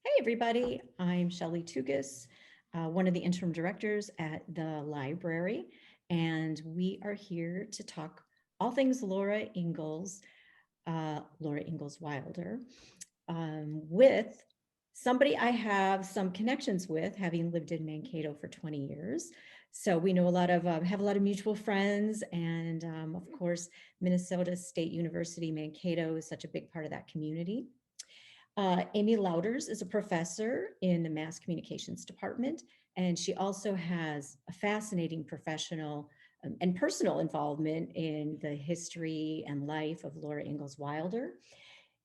Hey, everybody. I'm Shelley Tougas, one of the interim directors at the library, and we are here to talk all things Laura Ingalls Wilder, with somebody I have some connections with, having lived in Mankato for 20 years. So we know have a lot of mutual friends, and of course, Minnesota State University Mankato is such a big part of that community. Amy Lauters is a professor in the mass communications department, and she also has a fascinating professional and personal involvement in the history and life of Laura Ingalls Wilder,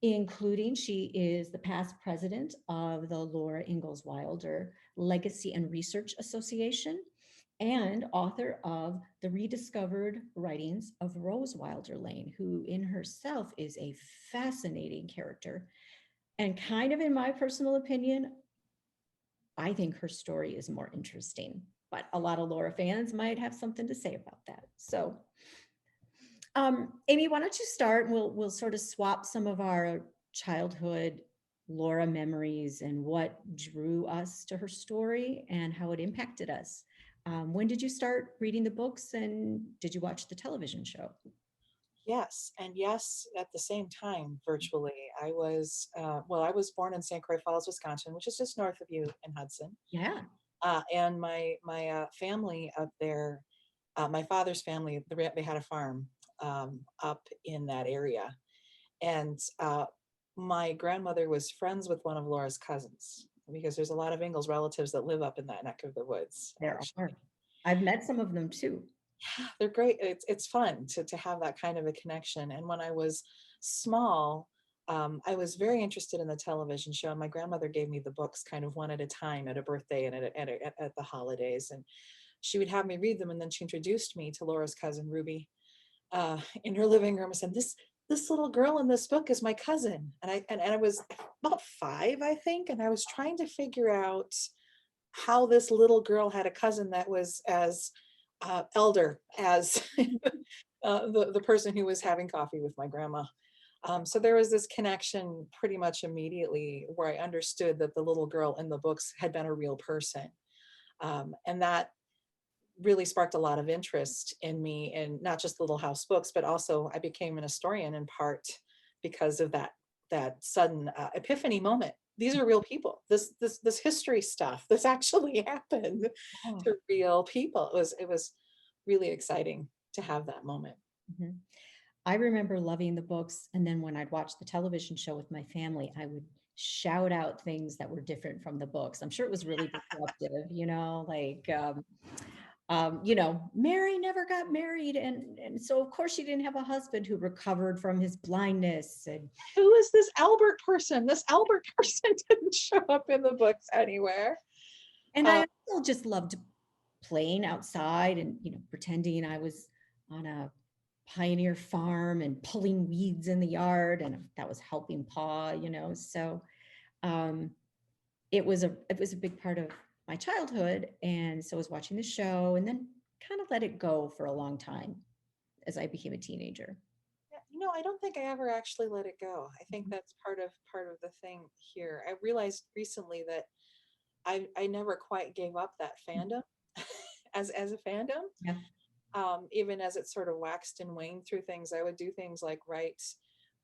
including she is the past president of the Laura Ingalls Wilder Legacy and Research Association and author of the rediscovered writings of Rose Wilder Lane, who in herself is a fascinating character. And kind of in my personal opinion, I think her story is more interesting, but a lot of Laura fans might have something to say about that. So, Amy, why don't you start and we'll sort of swap some of our childhood Laura memories and what drew us to her story and how it impacted us. When did you start reading the books and did you watch the television show? Yes, and yes, at the same time, virtually. I was born in St. Croix Falls, Wisconsin, which is just north of you in Hudson. Yeah. And my family up there, my father's family, they had a farm up in that area, and my grandmother was friends with one of Laura's cousins because there's a lot of Ingalls relatives that live up in that neck of the woods, There are. actually. I've met some of them too. They're great. It's fun to have that kind of a connection. And when I was small, I was very interested in the television show. My grandmother gave me the books kind of one at a time at a birthday and at the holidays, and she would have me read them. And then she introduced me to Laura's cousin Ruby in her living room and said, "This little girl in this book is my cousin." And I was about 5, I think, and I was trying to figure out how this little girl had a cousin that was as elder as the person who was having coffee with my grandma. So there was this connection pretty much immediately where I understood that the little girl in the books had been a real person. And that really sparked a lot of interest in me in not just Little House books, but also I became an historian in part because of that sudden epiphany moment. These are real people. This history stuff. This actually happened Oh. to real people. It was really exciting to have that moment. Mhm. I remember loving the books. And then when I'd watch the television show with my family, I would shout out things that were different from the books. I'm sure it was really disruptive, Mary never got married. And so, of course, she didn't have a husband who recovered from his blindness. And, Who is this Albert person? This Albert person didn't show up in the books anywhere. and Uh, I also just loved playing outside and, pretending I was on a pioneer farm and pulling weeds in the yard. And that was helping Pa, so um, it was a big part of my childhood, and so I was watching the show and then kind of let it go for a long time as I became a teenager. I don't think I ever actually let it go. I think that's part of the thing here. I realized recently that I never quite gave up that fandom as a fandom. Yeah. Even as it sort of waxed and waned through things, I would do things like write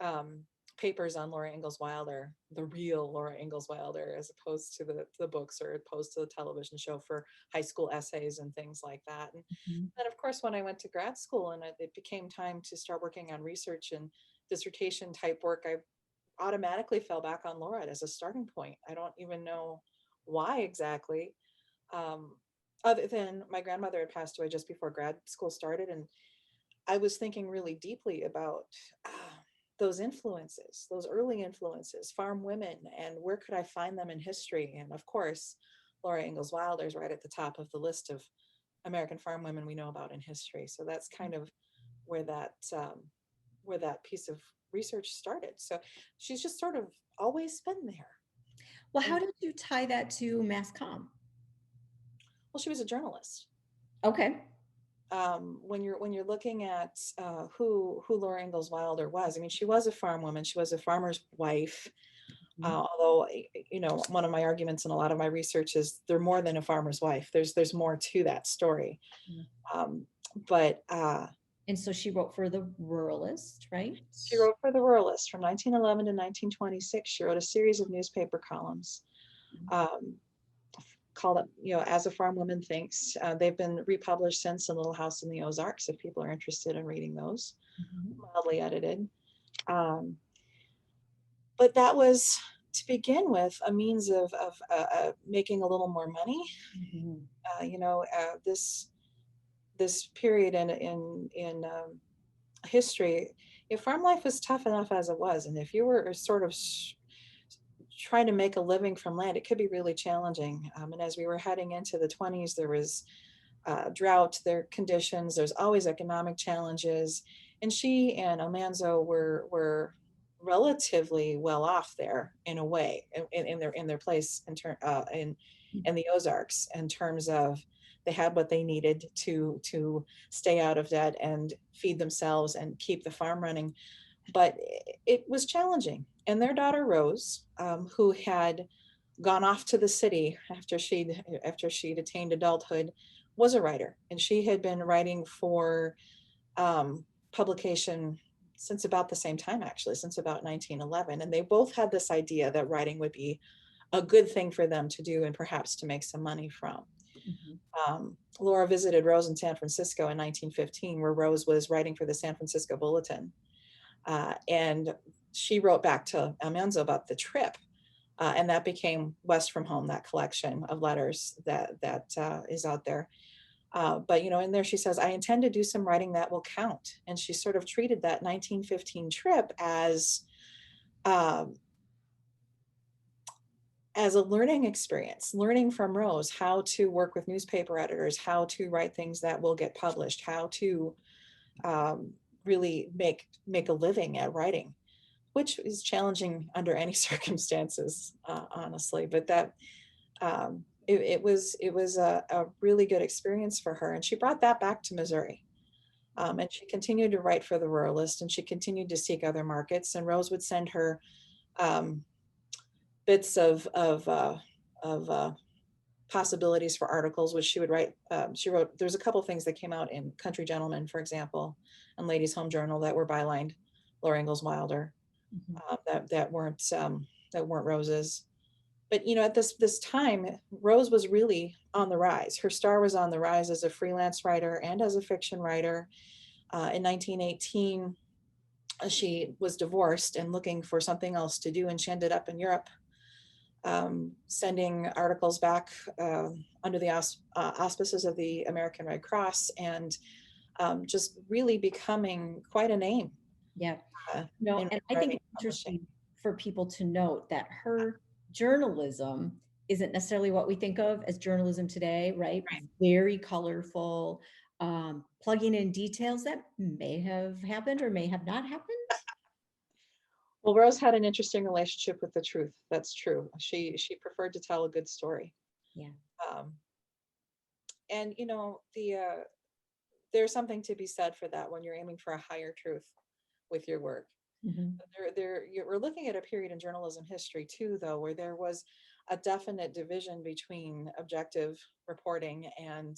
um, papers on Laura Ingalls Wilder, the real Laura Ingalls Wilder, as opposed to the books or opposed to the television show for high school essays and things like that. And Mhm. then, of course, when I went to grad school and it became time to start working on research and dissertation type work, I automatically fell back on Laura as a starting point. I don't even know why exactly. Um, Other than my grandmother had passed away just before grad school started, and I was thinking really deeply about those influences, those early influences, farm women, and where could I find them in history? And of course, Laura Ingalls Wilder is right at the top of the list of American farm women we know about in history. So that's kind of where that where that piece of research started. So she's just sort of always been there. Well, And how did you tie that to mass comm? well, she was a journalist. Okay. When you're looking at who Laura Ingalls Wilder was, I mean, she was a farm woman. She was a farmer's wife. Mhm. Although, one of my arguments in a lot of my research is they're more than a farmer's wife. There's more to that story. Yeah. Um, but And so she wrote for the Ruralist, right? She wrote for the Ruralist from 1911 to 1926. She wrote a series of newspaper columns um, called it, As a Farm Woman Thinks. They've been republished since in Little House in the Ozarks, if people are interested in reading those, Mhm. mildly edited. Um, but that was, to begin with, a means of making a little more money. Mhm. This period in history, farm life was tough enough as it was, and if you were sort of trying to make a living from land, it could be really challenging. And as we were heading into the 20s, there was drought, there conditions. There's always economic challenges, and she and Almanzo were relatively well off there in a way, in their place in the Ozarks, in terms of they had what they needed to stay out of debt and feed themselves and keep the farm running. But it was challenging. And their daughter Rose, who had gone off to the city after she'd attained adulthood, was a writer, and she had been writing for publication since about the same time, actually, since about 1911. And they both had this idea that writing would be a good thing for them to do and perhaps to make some money from. Mhm. Laura visited Rose in San Francisco in 1915, where Rose was writing for the San Francisco Bulletin. And she wrote back to Almanzo about the trip. And that became West from Home, that collection of letters that is out there. But in there she says, I intend to do some writing that will count. And she sort of treated that 1915 trip um, as a learning experience, learning from Rose how to work with newspaper editors, how to write things that will get published, how to really make a living at writing, which is challenging under any circumstances, honestly. But that it was a really good experience for her, and she brought that back to Missouri. And she continued to write for the Ruralist, and she continued to seek other markets. And Rose would send her um, bits of possibilities for articles, which she would write. She wrote. There's a couple things that came out in Country Gentleman, for example, and Ladies' Home Journal that were bylined Laura Ingalls Wilder, Mhm. that weren't Rose's. But at this time, Rose was really on the rise. Her star was on the rise as a freelance writer and as a fiction writer. In 1918, she was divorced and looking for something else to do, and she ended up in Europe, sending articles back under the auspices of the American Red Cross, and just really becoming quite a name Yeah. uh, No, in and I think writing it's and publishing. interesting for people to note that her journalism isn't necessarily what we think of as journalism today, right? Very colorful, plugging in details that may have happened or may have not happened. Well, Rose had an interesting relationship with the truth. That's true. She preferred to tell a good story. Yeah. Um, and there's something to be said for that when you're aiming for a higher truth with your work. Mhm. We're looking at a period in journalism history too, though, where there was a definite division between objective reporting and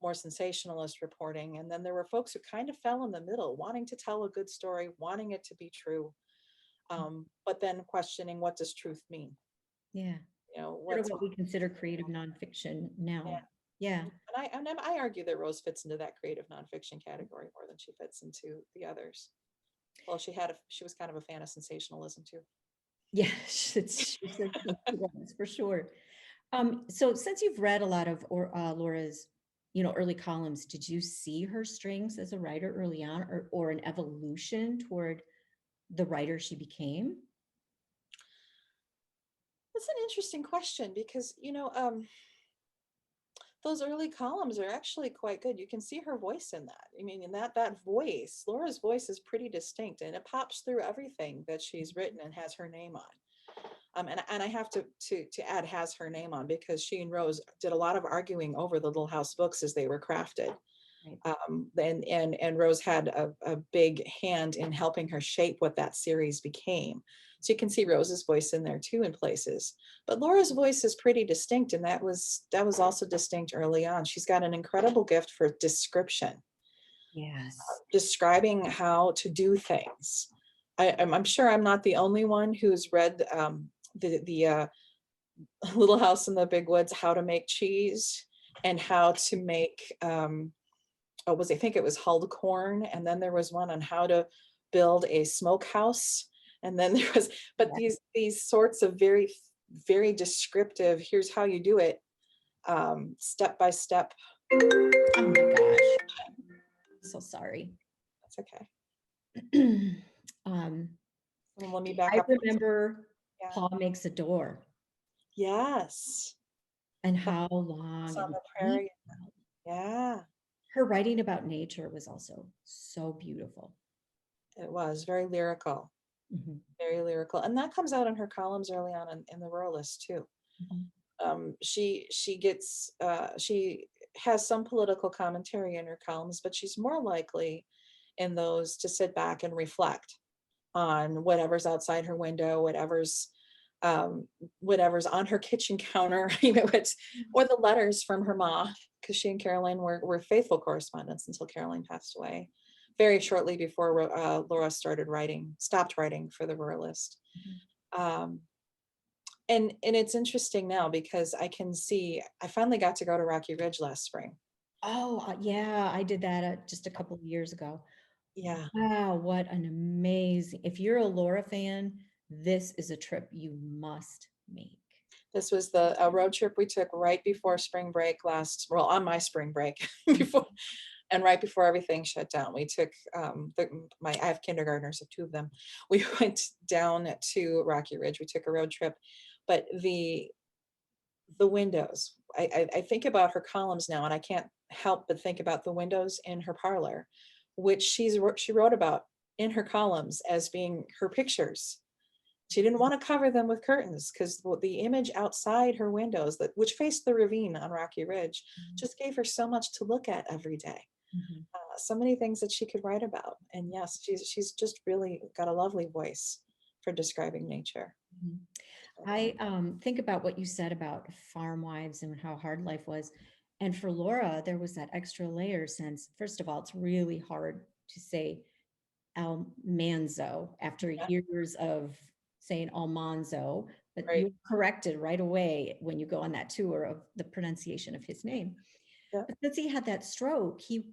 more sensationalist reporting. And then there were folks who kind of fell in the middle, wanting to tell a good story, wanting it to be true, but then questioning, what does truth mean? Yeah. Sort of What's what we consider creative nonfiction yeah. now. Yeah. And I argue that Rose fits into that creative nonfiction category more than she fits into the others. Well, she was kind of a fan of sensationalism too. Yeah, she certainly was, for sure. So since you've read a lot of Laura's, early columns, did you see her strengths as a writer early on, or an evolution toward the writer she became? That's an interesting question because those early columns are actually quite good. You can see her voice in that. I mean, in that voice, Laura's voice is pretty distinct, and it pops through everything that she's written and has her name on. And I have to add has her name on, because she and Rose did a lot of arguing over the Little House books as they were crafted. Right. And Rose had a big hand in helping her shape what that series became. So you can see Rose's voice in there too in places. But Laura's voice is pretty distinct, and that was also distinct early on. She's got an incredible gift for description, Yes. describing how to do things. I'm sure I'm not the only one who's read the Little House in the Big Woods, How to Make Cheese, and how to make I think it was hulled corn, and then there was one on how to build a smokehouse, and then there was, but these sorts of very, very descriptive, here's how you do it, step by step. Oh my gosh. So sorry. That's okay. um, Let me back I up. remember Yeah. Paul Makes a Door Yes. and how long On and the prairie. Yeah, her writing about nature was also so beautiful. it was very lyrical. Mhm. Very lyrical, and that comes out in her columns early on in the Ruralist too. She has some political commentary in her columns, but she's more likely in those to sit back and reflect on whatever's outside her window, whatever's on her kitchen counter, or the letters from her ma, because she and Caroline were faithful correspondents until Caroline passed away very shortly before Laura stopped writing for the Ruralist. And it's interesting now because I can see, I finally got to go to Rocky Ridge last spring. Oh, yeah, I did that just a couple of years ago. Yeah. Wow, what an amazing, if you're a Laura fan, this is a trip you must make. This was a road trip we took right before spring break on my spring break, before, and right before everything shut down. We took, I have kindergartners, so 2 of them. We went down to Rocky Ridge. We took a road trip, but the windows, I think about her columns now, and I can't help but think about the windows in her parlor, which she wrote about in her columns as being her pictures. She didn't want to cover them with curtains because the image outside her windows, which faced the ravine on Rocky Ridge, just gave her so much to look at every day. So many things that she could write about. And yes, she's just really got a lovely voice for describing nature. I think about what you said about farm wives and how hard life was. And for Laura, there was that extra layer since, first of all, it's really hard to say Almanzo after years of saying Almanzo, but Right. you're corrected right away when you go on that tour of the pronunciation of his name. Yeah. But since he had that stroke, he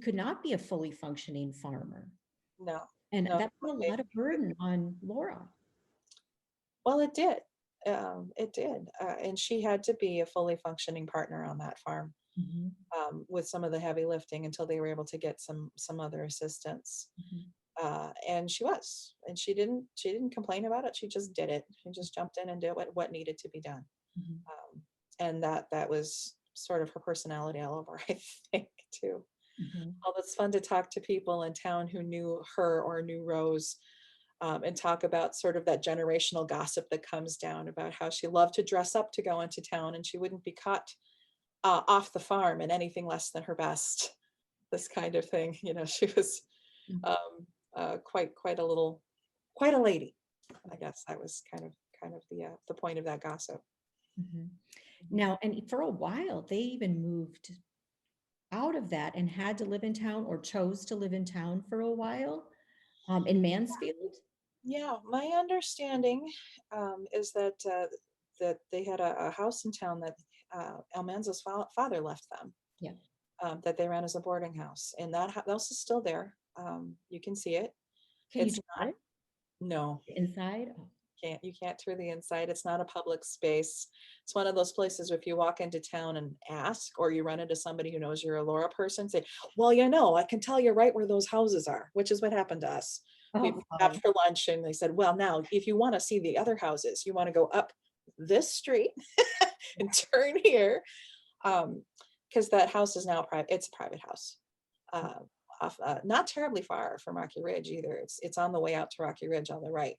could not be a fully functioning farmer. No. And No. that put a lot of burden on Laura. Well, it did. It did. And she had to be a fully functioning partner on that farm, with some of the heavy lifting until they were able to get some other assistance. And she she didn't complain about it. She just did it. She just jumped in and did what needed to be done. And that was sort of her personality all over, I think, too. Although it's fun to talk to people in town who knew her or knew Rose, and talk about sort of that generational gossip that comes down about how she loved to dress up to go into town and she wouldn't be caught off the farm in anything less than her best. This kind of thing, she was quite a lady. I guess that was kind of the point of that gossip. Now, and for a while, they even moved out of that and had to live in town or chose to live in town for a while in Mansfield. Yeah, my understanding is that they had a house in town that Almanzo's father left them. Yeah. That they ran as a boarding house, and that house is still there. You can see it. Can It's you not. tour it No, inside? Oh. you can't tour the inside. It's not a public space. It's one of those places where if you walk into town and ask, or you run into somebody who knows you're a Laura person, say, well, I can tell you right where those houses are, which is what happened to us. We stopped for lunch and they said, well, now if you want to see the other houses, you want to go up this street and turn here. Because that house is now private. It's a private house. Not terribly far from Rocky Ridge either. It's on the way out to Rocky Ridge on the right,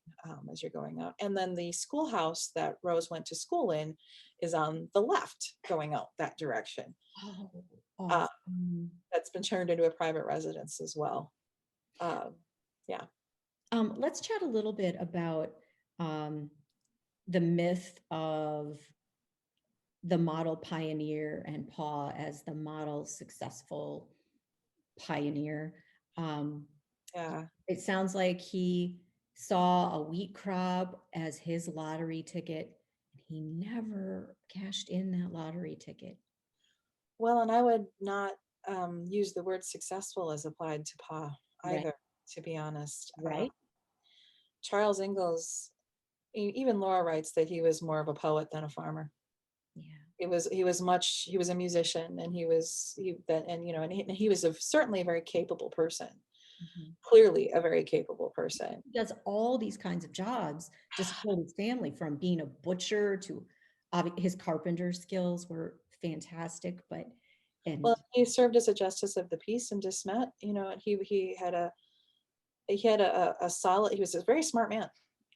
as you're going out. And then the schoolhouse that Rose went to school in is on the left going out that direction. Oh, awesome. That's been turned into a private residence as well. Yeah. Let's chat a little bit about the myth of the model pioneer and Paul as the model successful pioneer. Yeah. It sounds like he saw a wheat crop as his lottery ticket. He never cashed in that lottery ticket. Well, and I would not use the word successful as applied to Pa Right. either, to be honest. Right. Charles Ingalls, even Laura writes that he was more of a poet than a farmer. Yeah. He was a musician, and he was certainly a very capable person. Mhm. Clearly a very capable person. He does all these kinds of jobs to support his family, from being a butcher to his carpenter skills were fantastic, but and Well, he served as a justice of the peace in De Smet, and he had a solid, he was a very smart man.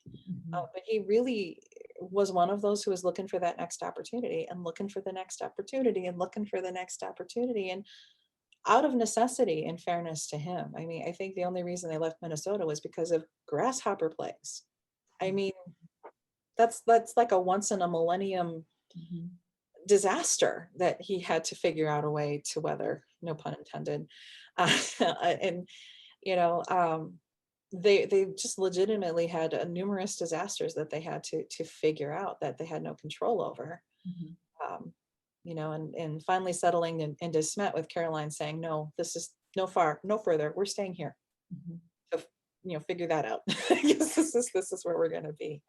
Mhm. But he really was one of those who was looking for that next opportunity, and looking for the next opportunity, and looking for the next opportunity. And out of necessity, in fairness to him, I mean, I think the only reason they left Minnesota was because of grasshopper plagues. I mean, that's like a once in a millennium Mhm. disaster that he had to figure out a way to weather, no pun intended. And you know they just legitimately had numerous disasters that they had to figure out, that they had no control over. Mhm. um, and finally settling in De Smet, with Caroline saying, no, this is no further, we're staying here. Mhm. So figure that out. I guess this is where we're going to be.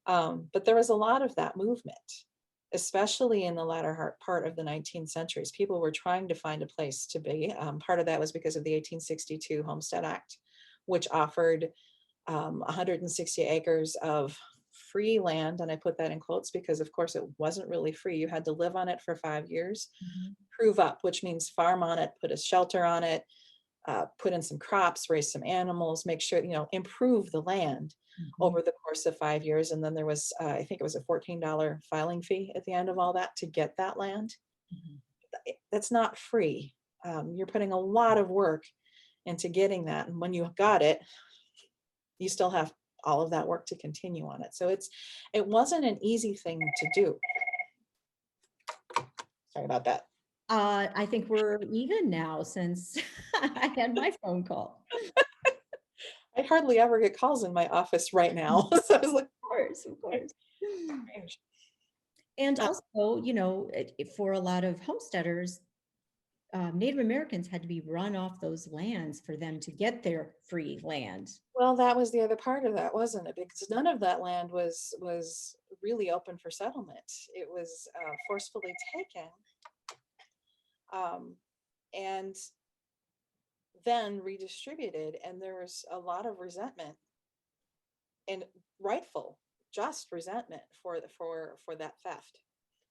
But there was a lot of that movement, especially in the latter part of the 19th centuries. People were trying to find a place to be. Part of that was because of the 1862 Homestead Act, which offered 160 acres of free land. And I put that in quotes because, of course, it wasn't really free. You had to live on it for 5 years, Mhm. prove up, which means farm on it, put a shelter on it, put in some crops, raise some animals, make sure, improve the land Mhm. over the course of 5 years. And then there was, I think it was a $14 filing fee at the end of all that to get that land. Mhm. That's not free. You're putting a lot of work into getting that. And when you got it, you still have all of that work to continue on it. So it wasn't an easy thing to do. Sorry about that. I think we're even now, since I had my phone call. I hardly ever get calls in my office right now. So I was like, Of course. strange. And Uh, also, for a lot of homesteaders, Native Americans had to be run off those lands for them to get their free land. well, that was the other part of that, wasn't it? Because none of that land was really open for settlement. It was forcefully taken, um, and then redistributed. And there was a lot of resentment, and rightful, just resentment for that theft.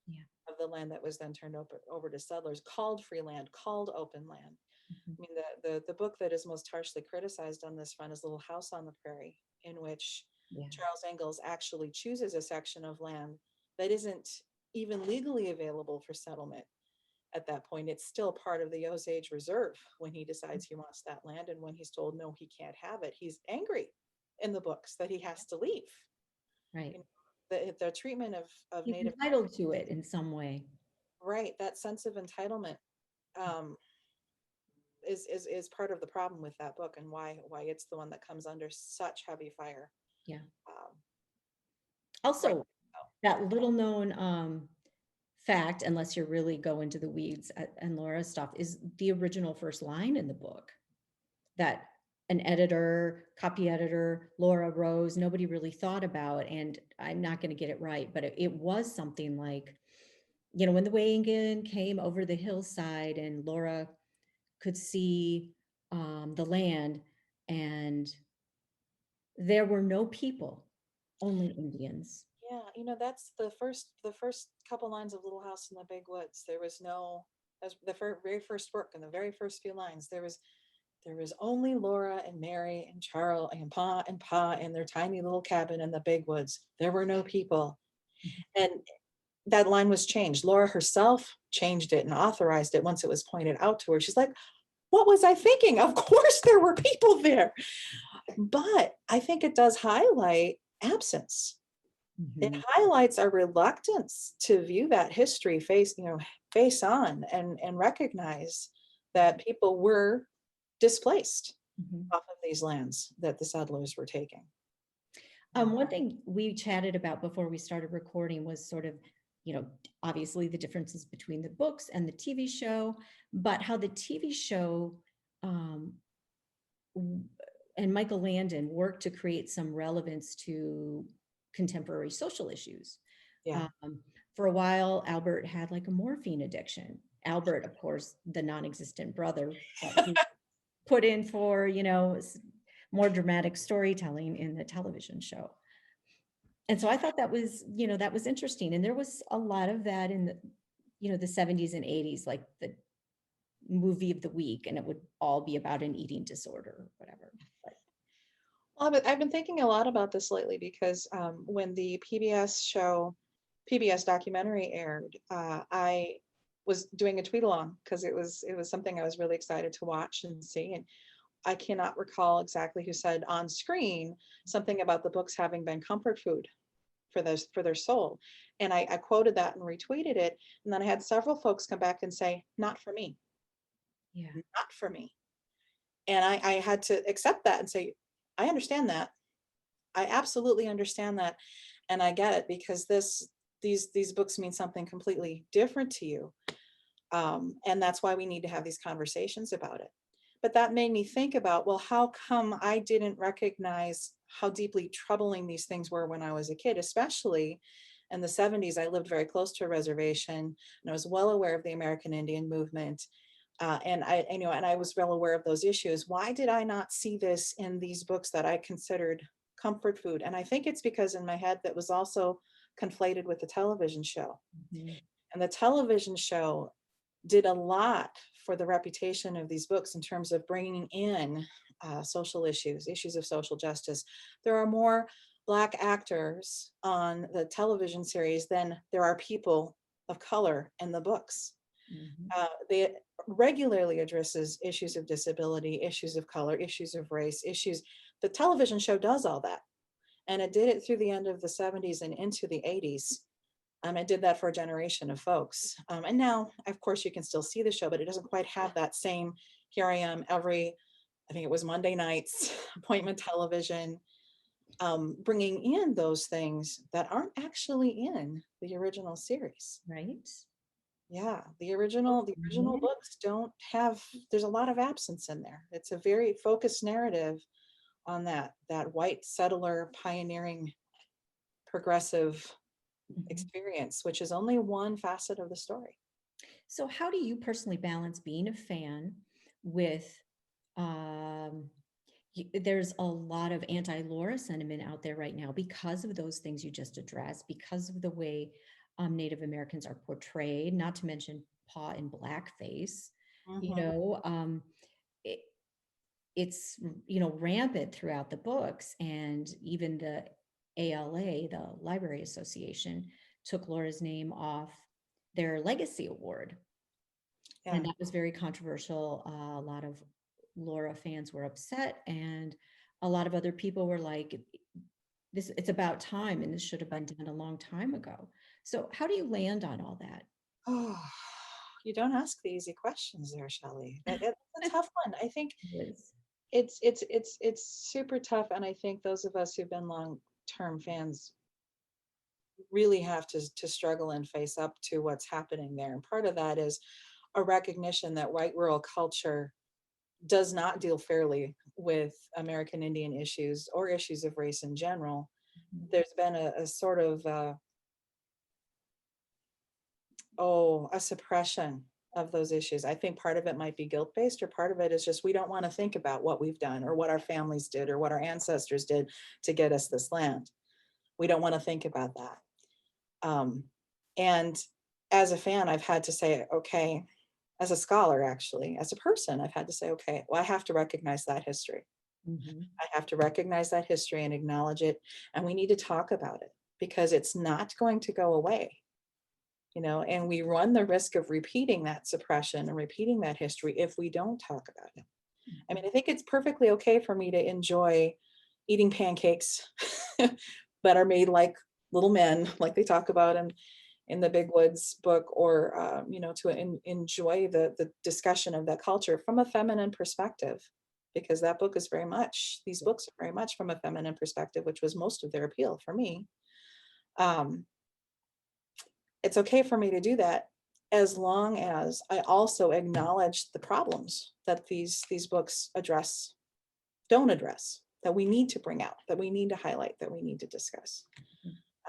Yeah. Of the land that was then turned over to settlers, called free land, called open land. Mhm. I mean, the book that is most harshly criticized on this front is Little House on the Prairie, in which Yeah. Charles Ingalls actually chooses a section of land that isn't even legally available for settlement at that point. It's still part of the Osage Reserve when he decides he wants that land. And when he's told no, he can't have it, he's angry in the books that he has to leave. Right. You know, the treatment of He's Native entitled to it in some way. right, that sense of entitlement um, is part of the problem with that book, and why it's the one that comes under such heavy fire. Yeah. Um, right. Also, that little known fact, unless you're really go into the weeds and Laura's stuff, is the original first line in the book that an editor, copy editor, Laura Rose, nobody really thought about. And I'm not going to get it right, but it was something like, when the wagon came over the hillside and Laura could see the land, and there were no people, only Indians. Yeah, that's the first couple lines of Little House in the Big Woods. There was no, as the very first work, in the very first few lines, there was only Laura and Mary and Charles and Pa in their tiny little cabin in the big woods. There were no people. And that line was changed. Laura herself changed it and authorized it once it was pointed out to her. She's like, what was I thinking? Of course there were people there. But I think it does highlight absence. It Mhm. highlights our reluctance to view that history face on and recognize that people were displaced Mhm. off of these lands that the settlers were taking. One thing we chatted about before we started recording was sort of, obviously the differences between the books and the TV show, but how the TV show um, w- and Michael Landon worked to create some relevance to contemporary social issues. Yeah. Um, for a while, Albert had like a morphine addiction. Albert, of course, the non-existent brother that he put in for, more dramatic storytelling in the television show. And so I thought that was interesting. And there was a lot of that in the 70s and 80s, like the movie of the week, and it would all be about an eating disorder or whatever. But Well, I've been thinking a lot about this lately because when the PBS documentary aired, I was doing a tweet along because it was something I was really excited to watch and see. And I cannot recall exactly who said on screen something about the books having been comfort food for their soul. And I quoted that and retweeted it. And then I had several folks come back and say, not for me, yeah. not for me. And I had to accept that and say, I understand that. I absolutely understand that. And I get it because these books mean something completely different to you. And that's why we need to have these conversations about it. But that made me think about, well, how come I didn't recognize how deeply troubling these things were when I was a kid, especially in the 70s. I lived very close to a reservation and I was well aware of the American Indian movement. And I was well aware of those issues. Why did I not see this in these books that I considered comfort food? And I think it's because in my head that was also conflated with the television show. Mhm. And the television show did a lot for the reputation of these books in terms of bringing in social issues of social justice. There are more Black actors on the television series than there are people of color in the books. Mhm. They regularly addresses issues of disability, issues of color, issues of race, issues. The television show does all that. And it did it through the end of the 70s and into the 80s. It did that for a generation of folks. And now, of course, you can still see the show, but it doesn't quite have that same, here I am I think it was Monday nights, appointment television, bringing in those things that aren't actually in the original series. Right. Yeah, the original Mhm. books don't have, there's a lot of absence in there. It's a very focused narrative on that white settler pioneering progressive Mhm. experience, which is only one facet of the story. So how do you personally balance being a fan with um, there's a lot of anti-Laura sentiment out there right now because of those things you just addressed, because of the way Native Americans are portrayed, not to mention paw in blackface. You Mhm. know, it, it's rampant throughout the books, and even the ALA, the Library Association, took Laura's name off their legacy award, Yeah. and that was very controversial. A lot of Laura fans were upset, and a lot of other people were like, "This, it's about time, and this should have been done a long time ago." So, how do you land on all that? Oh, you don't ask the easy questions there, Shelley. That's a tough one. I think Liz? it's super tough, and I think those of us who've been long-term fans really have to struggle and face up to what's happening there. And part of that is a recognition that white rural culture does not deal fairly with American Indian issues or issues of race in general. There's been a sort of a suppression of those issues. I think part of it might be guilt based, or part of it is just we don't want to think about what we've done or what our families did or what our ancestors did to get us this land. We don't want to think about that. And as a fan, I've had to say, okay, as a scholar, actually, as a person, I've had to say, okay, well, I have to recognize that history. Mhm. I have to recognize that history and acknowledge it. And we need to talk about it because it's not going to go away. And we run the risk of repeating that suppression and repeating that history if we don't talk about it. I mean, I think it's perfectly okay for me to enjoy eating pancakes but are made like little men, like they talk about in the Big Woods book, or to enjoy the discussion of that culture from a feminine perspective, because that book is very much, these books are very much from a feminine perspective, which was most of their appeal for me. It's okay for me to do that, as long as I also acknowledge the problems that these books don't address, that we need to bring out, that we need to highlight, that we need to discuss.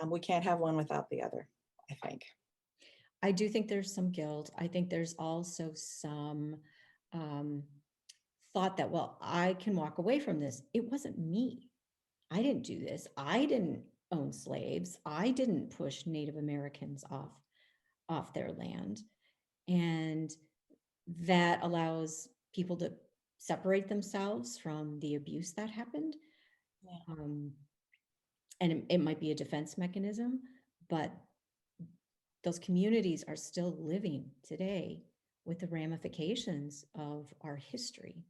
We can't have one without the other, I think. I do think there's some guilt. I think there's also some thought that, well, I can walk away from this. It wasn't me. I didn't do this. I didn't own slaves. I didn't push Native Americans off their land. And that allows people to separate themselves from the abuse that happened. Yeah. And it might be a defense mechanism, but those communities are still living today with the ramifications of our history.